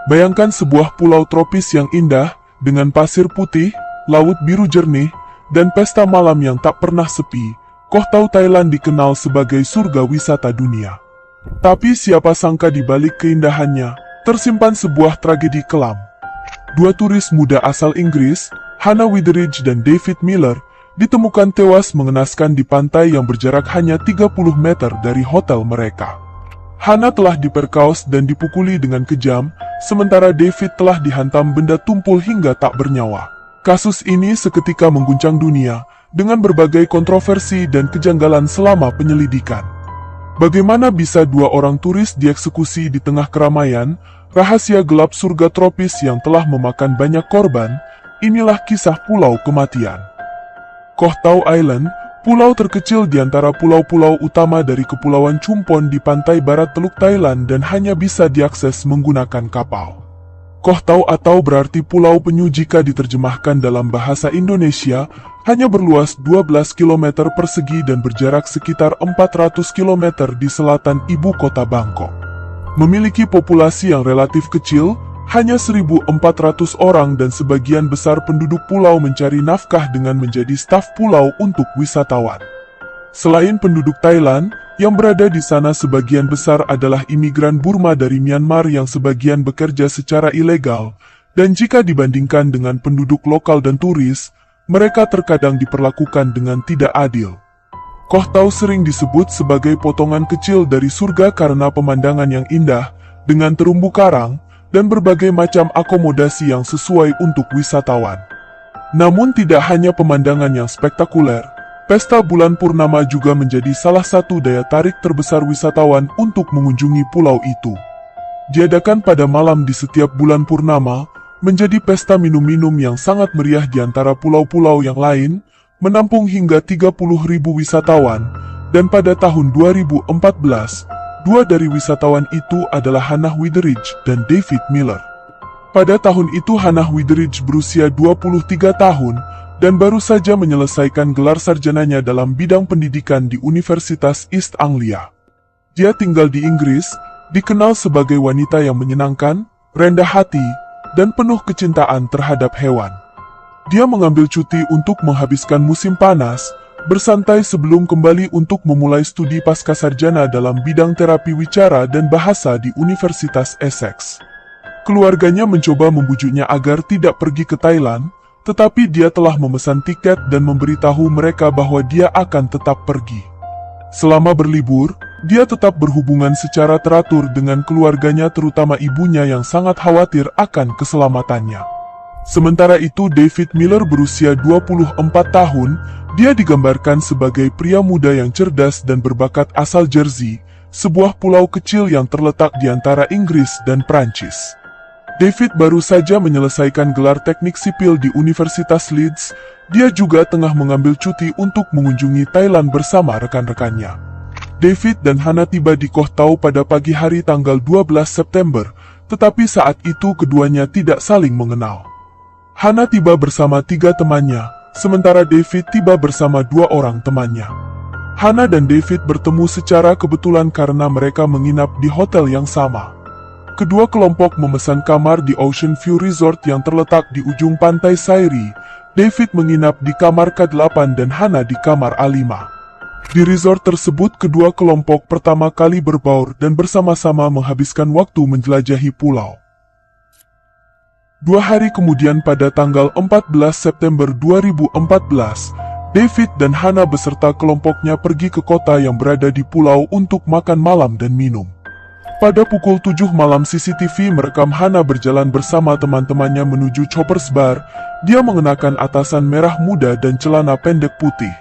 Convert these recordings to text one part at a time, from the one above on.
Bayangkan sebuah pulau tropis yang indah, dengan pasir putih, laut biru jernih, dan pesta malam yang tak pernah sepi. Koh Tao Thailand dikenal sebagai surga wisata dunia. Tapi siapa sangka di balik keindahannya, tersimpan sebuah tragedi kelam. Dua turis muda asal Inggris, Hannah Witheridge dan David Miller, ditemukan tewas mengenaskan di pantai yang berjarak hanya 30 meter dari hotel mereka. Hannah telah diperkaos dan dipukuli dengan kejam, sementara David telah dihantam benda tumpul hingga tak bernyawa. Kasus ini seketika mengguncang dunia, dengan berbagai kontroversi dan kejanggalan selama penyelidikan. Bagaimana bisa dua orang turis dieksekusi di tengah keramaian? Rahasia gelap surga tropis yang telah memakan banyak korban, inilah kisah Pulau Kematian. Koh Tao Island, pulau terkecil di antara pulau-pulau utama dari Kepulauan Chumpon di pantai barat Teluk Thailand dan hanya bisa diakses menggunakan kapal. Koh Tao atau berarti pulau penyu jika diterjemahkan dalam bahasa Indonesia, hanya berluas 12 km persegi dan berjarak sekitar 400 km di selatan ibu kota Bangkok. Memiliki populasi yang relatif kecil, hanya 1.400 orang dan sebagian besar penduduk pulau mencari nafkah dengan menjadi staf pulau untuk wisatawan. Selain penduduk Thailand, yang berada di sana sebagian besar adalah imigran Burma dari Myanmar yang sebagian bekerja secara ilegal, dan jika dibandingkan dengan penduduk lokal dan turis, mereka terkadang diperlakukan dengan tidak adil. Koh Tao sering disebut sebagai potongan kecil dari surga karena pemandangan yang indah, dengan terumbu karang, dan berbagai macam akomodasi yang sesuai untuk wisatawan. Namun tidak hanya pemandangan yang spektakuler, pesta bulan purnama juga menjadi salah satu daya tarik terbesar wisatawan untuk mengunjungi pulau itu. Diadakan pada malam di setiap bulan purnama, menjadi pesta minum-minum yang sangat meriah di antara pulau-pulau yang lain, menampung hingga 30.000 wisatawan, dan pada tahun 2014, dua dari wisatawan itu adalah Hannah Witheridge dan David Miller. Pada tahun itu Hannah Witheridge berusia 23 tahun dan baru saja menyelesaikan gelar sarjananya dalam bidang pendidikan di Universitas East Anglia. Dia tinggal di Inggris, dikenal sebagai wanita yang menyenangkan, rendah hati, dan penuh kecintaan terhadap hewan. Dia mengambil cuti untuk menghabiskan musim panas, bersantai sebelum kembali untuk memulai studi pascasarjana dalam bidang terapi wicara dan bahasa di Universitas Essex. Keluarganya mencoba membujuknya agar tidak pergi ke Thailand, tetapi dia telah memesan tiket dan memberitahu mereka bahwa dia akan tetap pergi. Selama berlibur, dia tetap berhubungan secara teratur dengan keluarganya terutama ibunya yang sangat khawatir akan keselamatannya. Sementara itu David Miller berusia 24 tahun, dia digambarkan sebagai pria muda yang cerdas dan berbakat asal Jersey, sebuah pulau kecil yang terletak di antara Inggris dan Prancis. David baru saja menyelesaikan gelar teknik sipil di Universitas Leeds. Dia juga tengah mengambil cuti untuk mengunjungi Thailand bersama rekan-rekannya. David dan Hannah tiba di Koh Tao pada pagi hari tanggal 12 September, tetapi saat itu keduanya tidak saling mengenal. Hannah tiba bersama 3 temannya, sementara David tiba bersama 2 orang temannya. Hannah dan David bertemu secara kebetulan karena mereka menginap di hotel yang sama. Kedua kelompok memesan kamar di Ocean View Resort yang terletak di ujung pantai Sairi. David menginap di kamar K8 dan Hannah di kamar A5. Di resort tersebut kedua kelompok pertama kali berbaur dan bersama-sama menghabiskan waktu menjelajahi pulau. 2 hari kemudian pada tanggal 14 September 2014, David dan Hannah beserta kelompoknya pergi ke kota yang berada di pulau untuk makan malam dan minum. Pada pukul 7 malam CCTV merekam Hannah berjalan bersama teman-temannya menuju Choppers Bar. Dia mengenakan atasan merah muda dan celana pendek putih.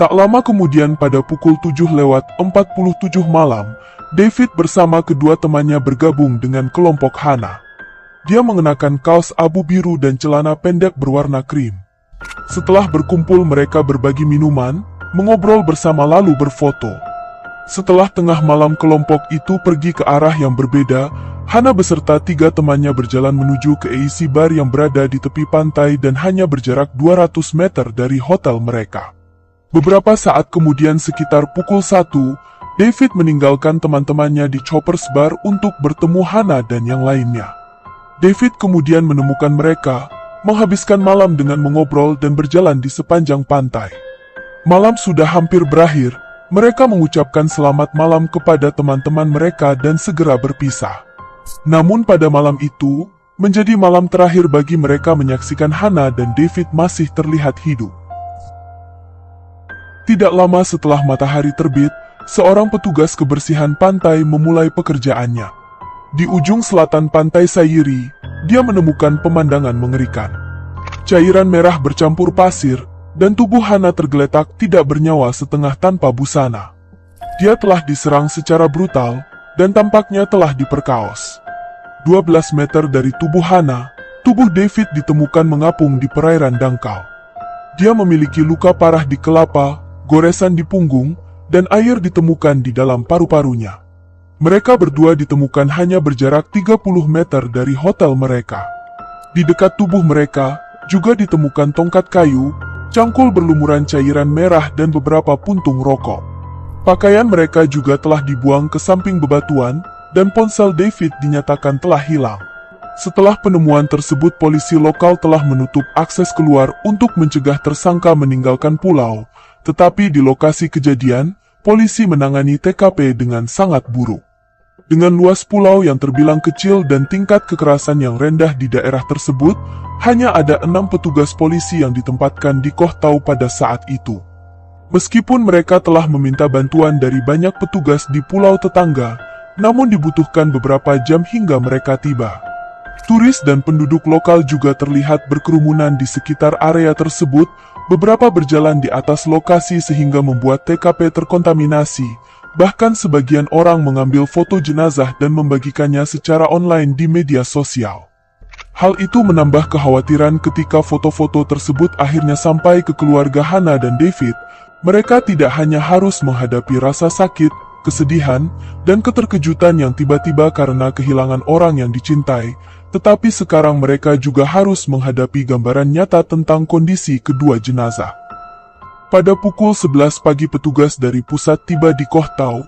Tak lama kemudian pada pukul 7:47 malam, David bersama kedua temannya bergabung dengan kelompok Hannah. Dia mengenakan kaos abu biru dan celana pendek berwarna krim. Setelah berkumpul mereka berbagi minuman, mengobrol bersama lalu berfoto. Setelah tengah malam kelompok itu pergi ke arah yang berbeda, Hannah beserta 3 temannya berjalan menuju ke AC Bar yang berada di tepi pantai dan hanya berjarak 200 meter dari hotel mereka. Beberapa saat kemudian sekitar pukul 1, David meninggalkan teman-temannya di Choppers Bar untuk bertemu Hannah dan yang lainnya. David kemudian menemukan mereka, menghabiskan malam dengan mengobrol dan berjalan di sepanjang pantai. Malam sudah hampir berakhir, mereka mengucapkan selamat malam kepada teman-teman mereka dan segera berpisah. Namun pada malam itu, menjadi malam terakhir bagi mereka menyaksikan Hannah dan David masih terlihat hidup. Tidak lama setelah matahari terbit, seorang petugas kebersihan pantai memulai pekerjaannya. Di ujung selatan pantai Sayiri, dia menemukan pemandangan mengerikan. Cairan merah bercampur pasir, dan tubuh Hannah tergeletak tidak bernyawa setengah tanpa busana. Dia telah diserang secara brutal, dan tampaknya telah diperkaos. 12 meter dari tubuh Hannah, tubuh David ditemukan mengapung di perairan dangkal. Dia memiliki luka parah di kelapa, goresan di punggung, dan air ditemukan di dalam paru-parunya. Mereka berdua ditemukan hanya berjarak 30 meter dari hotel mereka. Di dekat tubuh mereka, juga ditemukan tongkat kayu, cangkul berlumuran cairan merah dan beberapa puntung rokok. Pakaian mereka juga telah dibuang ke samping bebatuan, dan ponsel David dinyatakan telah hilang. Setelah penemuan tersebut, polisi lokal telah menutup akses keluar untuk mencegah tersangka meninggalkan pulau, tetapi di lokasi kejadian, polisi menangani TKP dengan sangat buruk. Dengan luas pulau yang terbilang kecil dan tingkat kekerasan yang rendah di daerah tersebut, hanya ada 6 petugas polisi yang ditempatkan di Koh Tao pada saat itu. Meskipun mereka telah meminta bantuan dari banyak petugas di pulau tetangga, namun dibutuhkan beberapa jam hingga mereka tiba. Turis dan penduduk lokal juga terlihat berkerumunan di sekitar area tersebut, beberapa berjalan di atas lokasi sehingga membuat TKP terkontaminasi. Bahkan sebagian orang mengambil foto jenazah dan membagikannya secara online di media sosial. Hal itu menambah kekhawatiran ketika foto-foto tersebut akhirnya sampai ke keluarga Hannah dan David. Mereka tidak hanya harus menghadapi rasa sakit, kesedihan, dan keterkejutan yang tiba-tiba karena kehilangan orang yang dicintai, tetapi sekarang mereka juga harus menghadapi gambaran nyata tentang kondisi kedua jenazah. Pada pukul 11 pagi petugas dari pusat tiba di Koh Tao,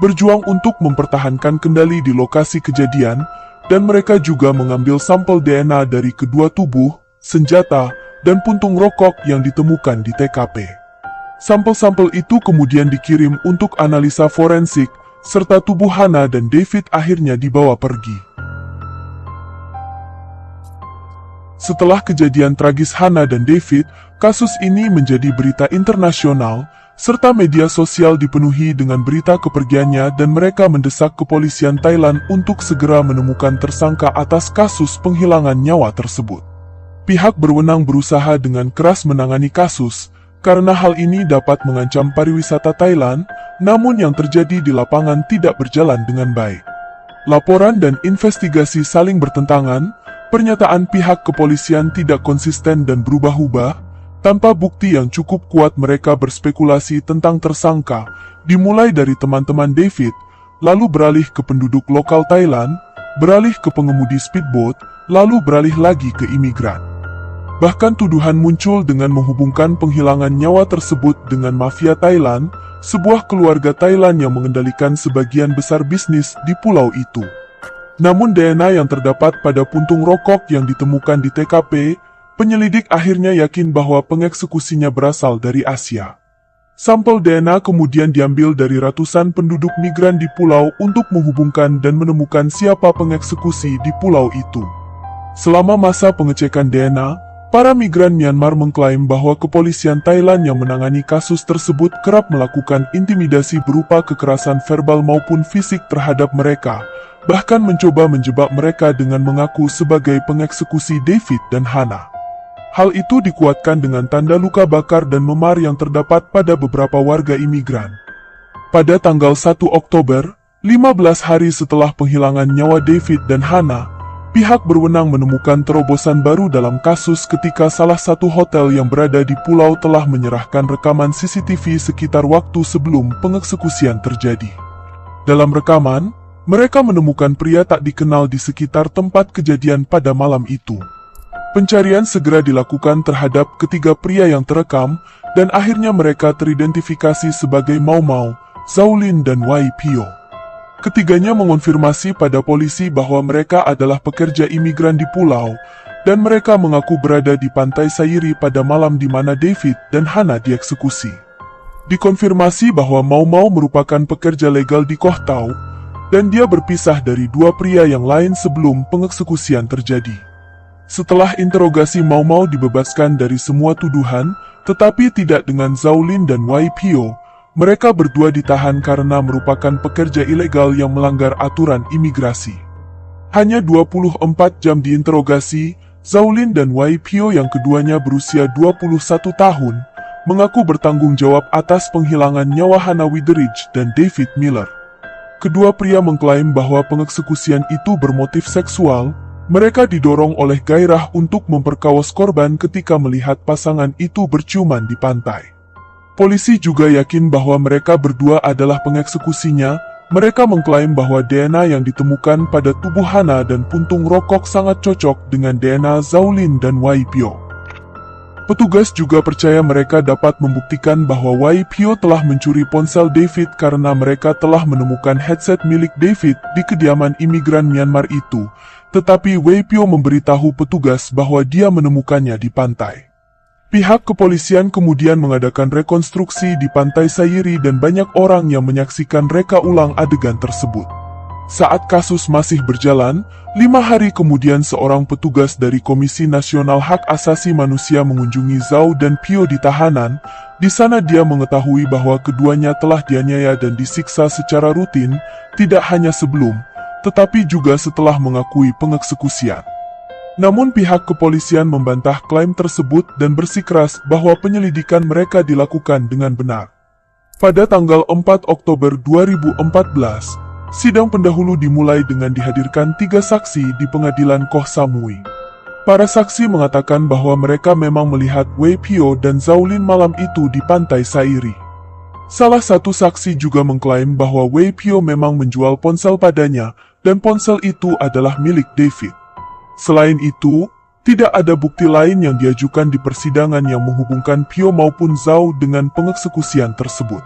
berjuang untuk mempertahankan kendali di lokasi kejadian, dan mereka juga mengambil sampel DNA dari kedua tubuh, senjata, dan puntung rokok yang ditemukan di TKP. Sampel-sampel itu kemudian dikirim untuk analisa forensik, serta tubuh Hannah dan David akhirnya dibawa pergi. Setelah kejadian tragis Hannah dan David, kasus ini menjadi berita internasional, serta media sosial dipenuhi dengan berita kepergiannya dan mereka mendesak kepolisian Thailand untuk segera menemukan tersangka atas kasus penghilangan nyawa tersebut. Pihak berwenang berusaha dengan keras menangani kasus, karena hal ini dapat mengancam pariwisata Thailand, namun yang terjadi di lapangan tidak berjalan dengan baik. Laporan dan investigasi saling bertentangan, pernyataan pihak kepolisian tidak konsisten dan berubah-ubah, tanpa bukti yang cukup kuat mereka berspekulasi tentang tersangka, dimulai dari teman-teman David, lalu beralih ke penduduk lokal Thailand, beralih ke pengemudi speedboat, lalu beralih lagi ke imigran. Bahkan tuduhan muncul dengan menghubungkan penghilangan nyawa tersebut dengan mafia Thailand, sebuah keluarga Thailand yang mengendalikan sebagian besar bisnis di pulau itu. Namun DNA yang terdapat pada puntung rokok yang ditemukan di TKP, penyelidik akhirnya yakin bahwa pengeksekusinya berasal dari Asia. Sampel DNA kemudian diambil dari ratusan penduduk migran di pulau untuk menghubungkan dan menemukan siapa pengeksekusi di pulau itu. Selama masa pengecekan DNA, para migran Myanmar mengklaim bahwa kepolisian Thailand yang menangani kasus tersebut kerap melakukan intimidasi berupa kekerasan verbal maupun fisik terhadap mereka, bahkan mencoba menjebak mereka dengan mengaku sebagai pengeksekusi David dan Hannah. Hal itu dikuatkan dengan tanda luka bakar dan memar yang terdapat pada beberapa warga imigran. Pada tanggal 1 Oktober, 15 hari setelah penghilangan nyawa David dan Hannah, pihak berwenang menemukan terobosan baru dalam kasus ketika salah satu hotel yang berada di pulau telah menyerahkan rekaman CCTV sekitar waktu sebelum pengeksekusian terjadi. Dalam rekaman, mereka menemukan pria tak dikenal di sekitar tempat kejadian pada malam itu. Pencarian segera dilakukan terhadap ketiga pria yang terekam, dan akhirnya mereka teridentifikasi sebagai Mau Mau, Zaulin dan Wai Pio. Ketiganya mengonfirmasi pada polisi bahwa mereka adalah pekerja imigran di pulau, dan mereka mengaku berada di pantai Sayiri pada malam di mana David dan Hana dieksekusi. Dikonfirmasi bahwa Mau Mau merupakan pekerja legal di Koh Tao, dan dia berpisah dari dua pria yang lain sebelum pengeksekusian terjadi. Setelah interogasi, Mau Mau dibebaskan dari semua tuduhan, tetapi tidak dengan Zhao Lin dan Wei Pio. Mereka berdua ditahan karena merupakan pekerja ilegal yang melanggar aturan imigrasi. Hanya 24 jam diinterogasi, Zhao Lin dan Wei Pio yang keduanya berusia 21 tahun, mengaku bertanggung jawab atas penghilangan nyawa Hana Witheridge dan David Miller. Kedua pria mengklaim bahwa pengeksekusian itu bermotif seksual. Mereka didorong oleh gairah untuk memperkaos korban ketika melihat pasangan itu berciuman di pantai. Polisi juga yakin bahwa mereka berdua adalah pengeksekusinya. Mereka mengklaim bahwa DNA yang ditemukan pada tubuh Hana dan puntung rokok sangat cocok dengan DNA Zhao Lin dan Wei Pio. Petugas juga percaya mereka dapat membuktikan bahwa Wei Pio telah mencuri ponsel David karena mereka telah menemukan headset milik David di kediaman imigran Myanmar itu, tetapi Wei Pio memberitahu petugas bahwa dia menemukannya di pantai. Pihak kepolisian kemudian mengadakan rekonstruksi di pantai Sayiri dan banyak orang yang menyaksikan reka ulang adegan tersebut. Saat kasus masih berjalan, 5 hari kemudian seorang petugas dari Komisi Nasional Hak Asasi Manusia mengunjungi Zhao dan Pio di tahanan. Di sana dia mengetahui bahwa keduanya telah dianiaya dan disiksa secara rutin, tidak hanya sebelum, tetapi juga setelah mengakui pengeksekusian. Namun pihak kepolisian membantah klaim tersebut dan bersikeras bahwa penyelidikan mereka dilakukan dengan benar. Pada tanggal 4 Oktober 2014, sidang pendahulu dimulai dengan dihadirkan 3 saksi di pengadilan Koh Samui. Para saksi mengatakan bahwa mereka memang melihat Wei Pio dan Zhao Lin malam itu di pantai Sayiri. Salah satu saksi juga mengklaim bahwa Wei Pio memang menjual ponsel padanya dan ponsel itu adalah milik David. Selain itu, tidak ada bukti lain yang diajukan di persidangan yang menghubungkan Pio maupun Zhao dengan pengeksekusian tersebut.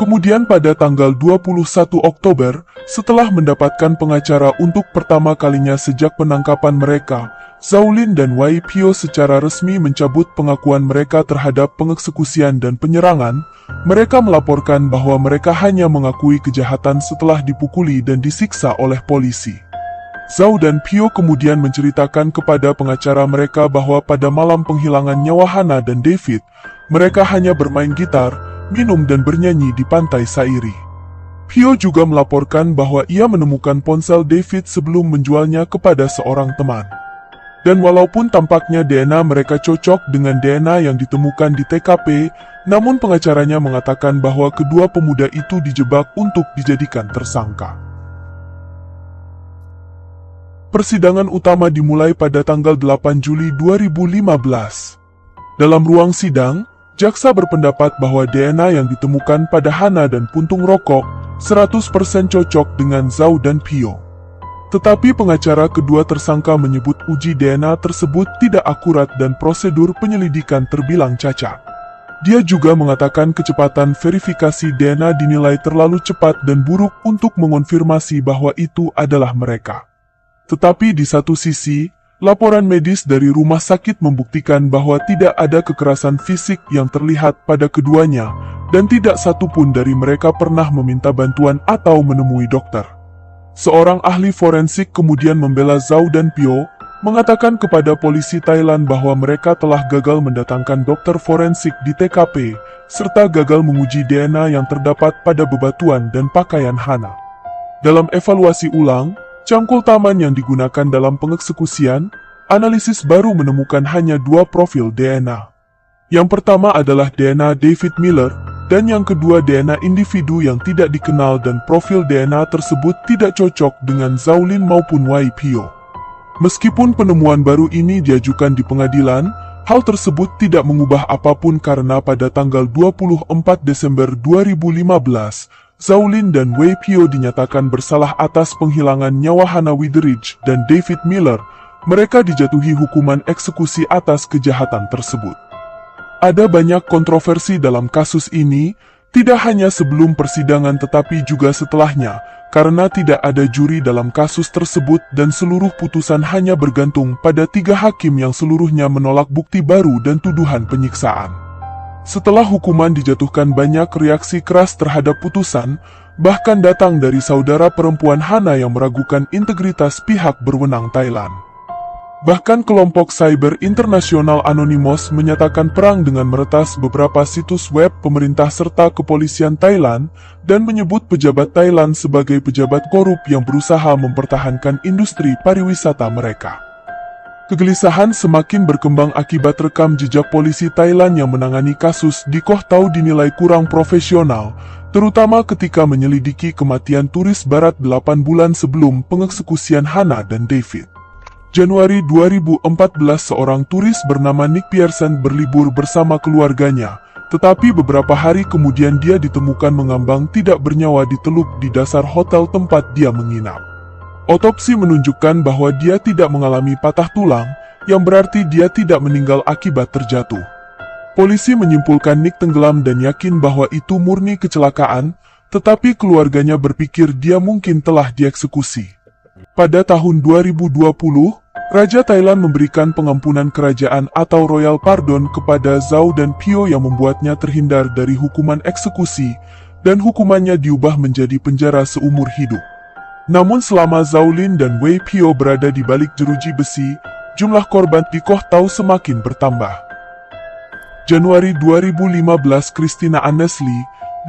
Kemudian pada tanggal 21 Oktober, setelah mendapatkan pengacara untuk pertama kalinya sejak penangkapan mereka, Zhao Lin dan Wei Pio secara resmi mencabut pengakuan mereka terhadap pengeksekusian dan penyerangan. Mereka melaporkan bahwa mereka hanya mengakui kejahatan setelah dipukuli dan disiksa oleh polisi. Zhao dan Pio kemudian menceritakan kepada pengacara mereka bahwa pada malam penghilangan nyawa Hana dan David, mereka hanya bermain gitar, minum dan bernyanyi di pantai Sayiri. Pio juga melaporkan bahwa ia menemukan ponsel David sebelum menjualnya kepada seorang teman. Dan walaupun tampaknya DNA mereka cocok dengan DNA yang ditemukan di TKP, namun pengacaranya mengatakan bahwa kedua pemuda itu dijebak untuk dijadikan tersangka. Persidangan utama dimulai pada tanggal 8 Juli 2015. Dalam ruang sidang, jaksa berpendapat bahwa DNA yang ditemukan pada Hana dan puntung rokok 100% cocok dengan Zhao dan Pio. Tetapi pengacara kedua tersangka menyebut uji DNA tersebut tidak akurat dan prosedur penyelidikan terbilang cacat. Dia juga mengatakan kecepatan verifikasi DNA dinilai terlalu cepat dan buruk untuk mengonfirmasi bahwa itu adalah mereka. Tetapi di satu sisi, laporan medis dari rumah sakit membuktikan bahwa tidak ada kekerasan fisik yang terlihat pada keduanya, dan tidak satu pun dari mereka pernah meminta bantuan atau menemui dokter. Seorang ahli forensik kemudian membela Zhao dan Pio, mengatakan kepada polisi Thailand bahwa mereka telah gagal mendatangkan dokter forensik di TKP, serta gagal menguji DNA yang terdapat pada bebatuan dan pakaian Hana. Dalam evaluasi ulang, cangkul taman yang digunakan dalam pengeksekusian, analisis baru menemukan hanya 2 profil DNA. Yang pertama adalah DNA David Miller, dan yang kedua DNA individu yang tidak dikenal dan profil DNA tersebut tidak cocok dengan Zhao Lin maupun Wei Pio. Meskipun penemuan baru ini diajukan di pengadilan, hal tersebut tidak mengubah apapun karena pada tanggal 24 Desember 2015, Zhao Lin dan Wei Pio dinyatakan bersalah atas penghilangan nyawa Hana Witheridge dan David Miller. Mereka dijatuhi hukuman eksekusi atas kejahatan tersebut. Ada banyak kontroversi dalam kasus ini. Tidak hanya sebelum persidangan tetapi juga setelahnya, karena tidak ada juri dalam kasus tersebut dan seluruh putusan hanya bergantung pada 3 hakim yang seluruhnya menolak bukti baru dan tuduhan penyiksaan. Setelah hukuman dijatuhkan, banyak reaksi keras terhadap putusan, bahkan datang dari saudara perempuan Hana yang meragukan integritas pihak berwenang Thailand. Bahkan kelompok cyber internasional Anonymous menyatakan perang dengan meretas beberapa situs web pemerintah serta kepolisian Thailand dan menyebut pejabat Thailand sebagai pejabat korup yang berusaha mempertahankan industri pariwisata mereka. Kegelisahan semakin berkembang akibat rekam jejak polisi Thailand yang menangani kasus di Koh Tao dinilai kurang profesional, terutama ketika menyelidiki kematian turis barat 8 bulan sebelum pengeksekusian Hana dan David. Januari 2014, seorang turis bernama Nick Pearson berlibur bersama keluarganya, tetapi beberapa hari kemudian dia ditemukan mengambang tidak bernyawa di teluk di dasar hotel tempat dia menginap. Otopsi menunjukkan bahwa dia tidak mengalami patah tulang, yang berarti dia tidak meninggal akibat terjatuh. Polisi menyimpulkan Nick tenggelam dan yakin bahwa itu murni kecelakaan, tetapi keluarganya berpikir dia mungkin telah dieksekusi. Pada tahun 2020, Raja Thailand memberikan pengampunan kerajaan atau Royal Pardon kepada Zhao dan Pio yang membuatnya terhindar dari hukuman eksekusi, dan hukumannya diubah menjadi penjara seumur hidup. Namun selama Zhao Lin dan Wei Pio berada di balik jeruji besi, jumlah korban di Koh Tao semakin bertambah. Januari 2015, Christina Annesley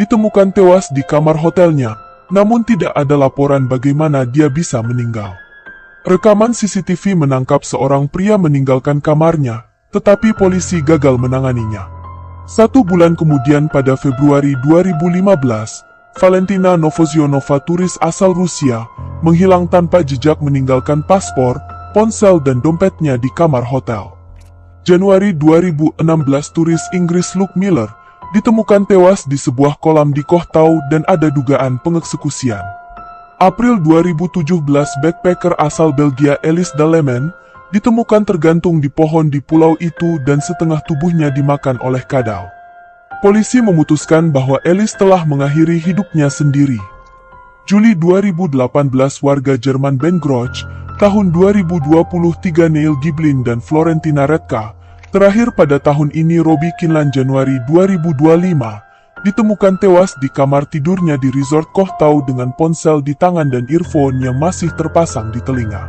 ditemukan tewas di kamar hotelnya, namun tidak ada laporan bagaimana dia bisa meninggal. Rekaman CCTV menangkap seorang pria meninggalkan kamarnya, tetapi polisi gagal menanganinya. 1 bulan kemudian pada Februari 2015, Valentina Novozionova, turis asal Rusia, menghilang tanpa jejak meninggalkan paspor, ponsel dan dompetnya di kamar hotel. Januari 2016, turis Inggris Luke Miller ditemukan tewas di sebuah kolam di Koh Tao dan ada dugaan pengeksekusian. April 2017, backpacker asal Belgia Elise Daleman ditemukan tergantung di pohon di pulau itu dan setengah tubuhnya dimakan oleh kadal. Polisi memutuskan bahwa Elise telah mengakhiri hidupnya sendiri. Juli 2018, warga Jerman Bengroch, tahun 2023 Neil Giblin dan Florentina Redka, terakhir pada tahun ini Robbie Kinlan Januari 2025, ditemukan tewas di kamar tidurnya di resort Koh Tao dengan ponsel di tangan dan earphone yang masih terpasang di telinga.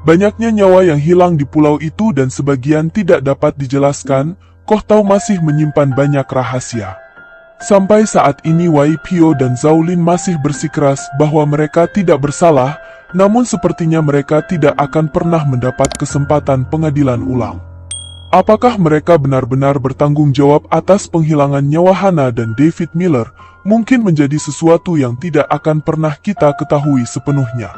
Banyaknya nyawa yang hilang di pulau itu dan sebagian tidak dapat dijelaskan, Koh Tao masih menyimpan banyak rahasia. Sampai saat ini Wei Pio dan Zhao Lin masih bersikeras bahwa mereka tidak bersalah, namun sepertinya mereka tidak akan pernah mendapat kesempatan pengadilan ulang. Apakah mereka benar-benar bertanggung jawab atas penghilangan nyawa Hana dan David Miller, mungkin menjadi sesuatu yang tidak akan pernah kita ketahui sepenuhnya.